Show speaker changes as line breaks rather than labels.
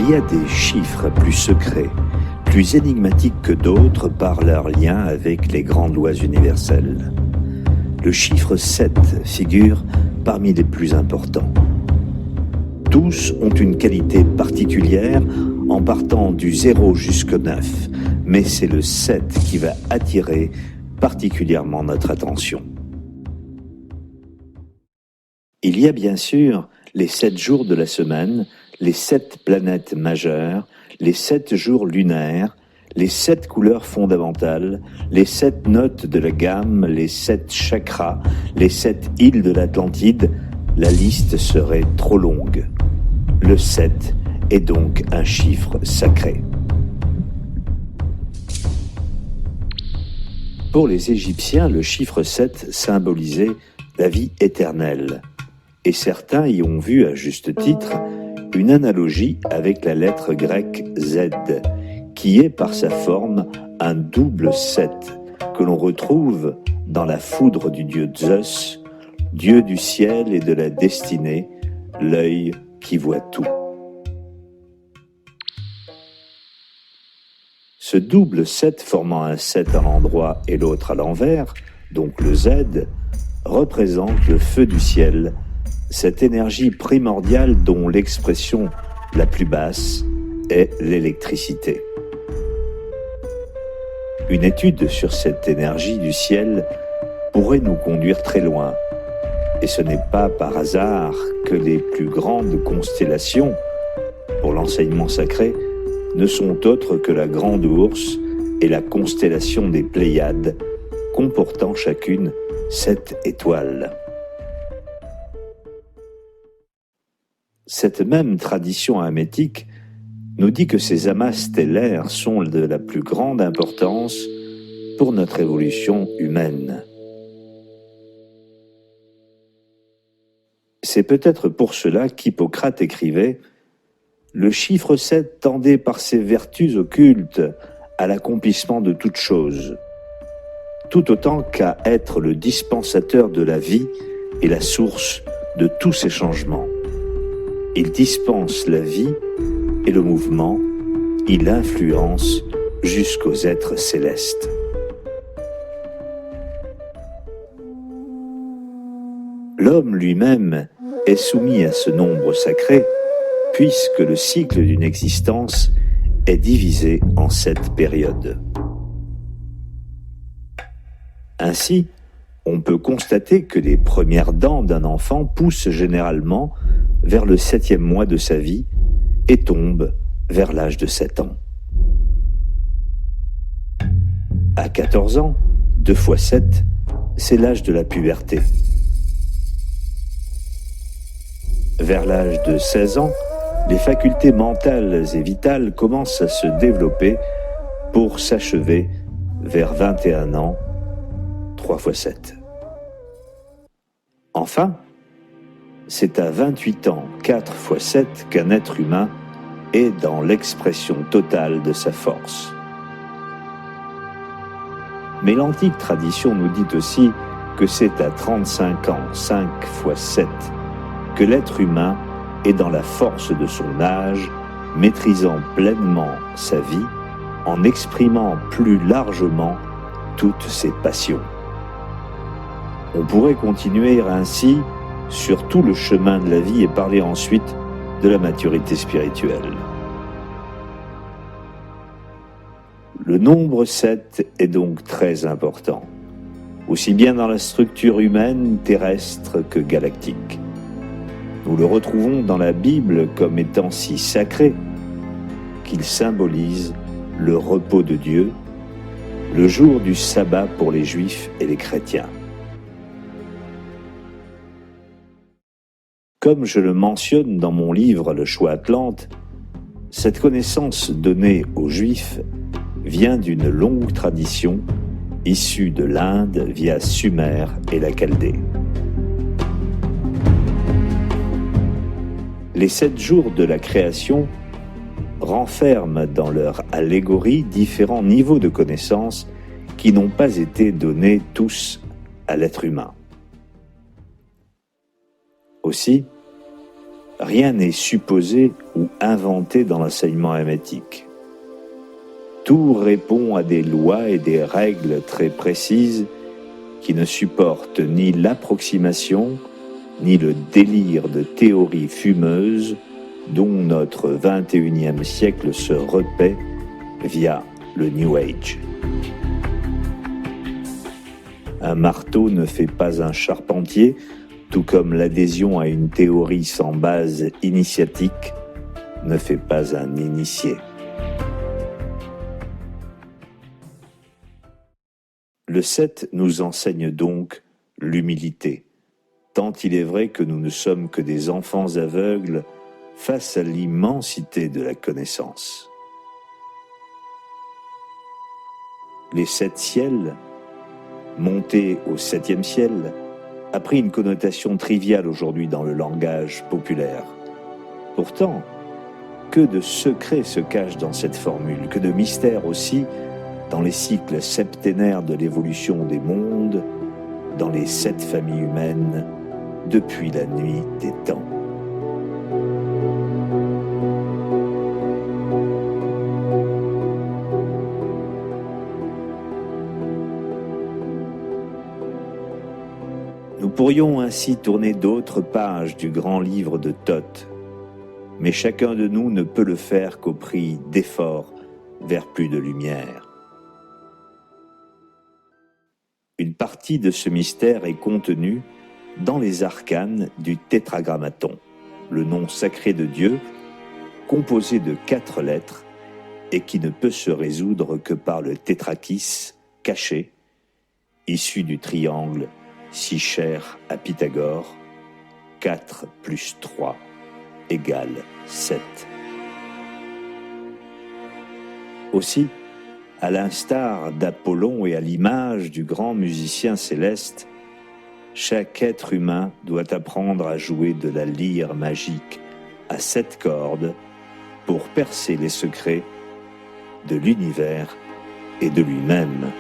Il y a des chiffres plus secrets, plus énigmatiques que d'autres par leur lien avec les grandes lois universelles. Le chiffre 7 figure parmi les plus importants. Tous ont une qualité particulière en partant du 0 jusqu'au 9, mais c'est le 7 qui va attirer particulièrement notre attention. Il y a bien sûr les 7 jours de la semaine, les 7 planètes majeures, les 7 jours lunaires, les 7 couleurs fondamentales, les 7 notes de la gamme, les 7 chakras, les 7 îles de l'Atlantide. La liste serait trop longue. Le 7 est donc un chiffre sacré. Pour les Égyptiens, le chiffre 7 symbolisait la vie éternelle. Et certains y ont vu, à juste titre, une analogie avec la lettre grecque Z, qui est par sa forme un double 7, que l'on retrouve dans la foudre du dieu Zeus, dieu du ciel et de la destinée, l'œil qui voit tout. Ce double 7 formant un 7 à l'endroit et l'autre à l'envers, donc le Z, représente le feu du ciel, cette énergie primordiale dont l'expression la plus basse est l'électricité. Une étude sur cette énergie du ciel pourrait nous conduire très loin, et ce n'est pas par hasard que les plus grandes constellations, pour l'enseignement sacré, ne sont autres que la Grande Ourse et la constellation des Pléiades, comportant chacune 7 étoiles. Cette même tradition hermétique nous dit que ces amas stellaires sont de la plus grande importance pour notre évolution humaine. C'est peut-être pour cela qu'Hippocrate écrivait « Le chiffre 7 tendait par ses vertus occultes à l'accomplissement de toutes choses, tout autant qu'à être le dispensateur de la vie et la source de tous ces changements. Il dispense la vie et le mouvement, il influence jusqu'aux êtres célestes. » L'homme lui-même est soumis à ce nombre sacré, puisque le cycle d'une existence est divisé en 7 périodes. Ainsi, on peut constater que les premières dents d'un enfant poussent généralement vers le 7e mois de sa vie et tombent vers l'âge de 7 ans. À 14 ans, 2 fois 7, c'est l'âge de la puberté. Vers l'âge de 16 ans, les facultés mentales et vitales commencent à se développer pour s'achever vers 21 ans, 3 fois 7. Enfin, c'est à 28 ans, 4 fois 7, qu'un être humain est dans l'expression totale de sa force. Mais l'antique tradition nous dit aussi que c'est à 35 ans, 5 fois 7, que l'être humain est dans la force de son âge, maîtrisant pleinement sa vie, en exprimant plus largement toutes ses passions. On pourrait continuer ainsi sur tout le chemin de la vie et parler ensuite de la maturité spirituelle. Le nombre 7 est donc très important, aussi bien dans la structure humaine, terrestre que galactique. Nous le retrouvons dans la Bible comme étant si sacré qu'il symbolise le repos de Dieu, le jour du sabbat pour les Juifs et les chrétiens. Comme je le mentionne dans mon livre Le choix Atlante, cette connaissance donnée aux Juifs vient d'une longue tradition issue de l'Inde via Sumer et la Chaldée. Les 7 jours de la création renferment dans leur allégorie différents niveaux de connaissances qui n'ont pas été donnés tous à l'être humain. Aussi, Rien n'est supposé ou inventé dans l'enseignement hermétique. Tout répond à des lois et des règles très précises qui ne supportent ni l'approximation, ni le délire de théories fumeuses dont notre 21e siècle se repaît via le New Age. Un marteau ne fait pas un charpentier, tout comme l'adhésion à une théorie sans base initiatique ne fait pas un initié. Le 7 nous enseigne donc l'humilité, tant il est vrai que nous ne sommes que des enfants aveugles face à l'immensité de la connaissance. Les 7 ciels, monter au 7e ciel, a pris une connotation triviale aujourd'hui dans le langage populaire. Pourtant, que de secrets se cachent dans cette formule, que de mystères aussi dans les cycles septénaires de l'évolution des mondes, dans les 7 familles humaines, depuis la nuit des temps. Nous pourrions ainsi tourner d'autres pages du grand livre de Thoth, mais chacun de nous ne peut le faire qu'au prix d'efforts vers plus de lumière. Une partie de ce mystère est contenue dans les arcanes du tétragrammaton, le nom sacré de Dieu, composé de 4 lettres et qui ne peut se résoudre que par le tétrakis caché, issu du triangle si cher à Pythagore, 4 plus 3 égale 7. Aussi, à l'instar d'Apollon et à l'image du grand musicien céleste, chaque être humain doit apprendre à jouer de la lyre magique à 7 cordes pour percer les secrets de l'univers et de lui-même.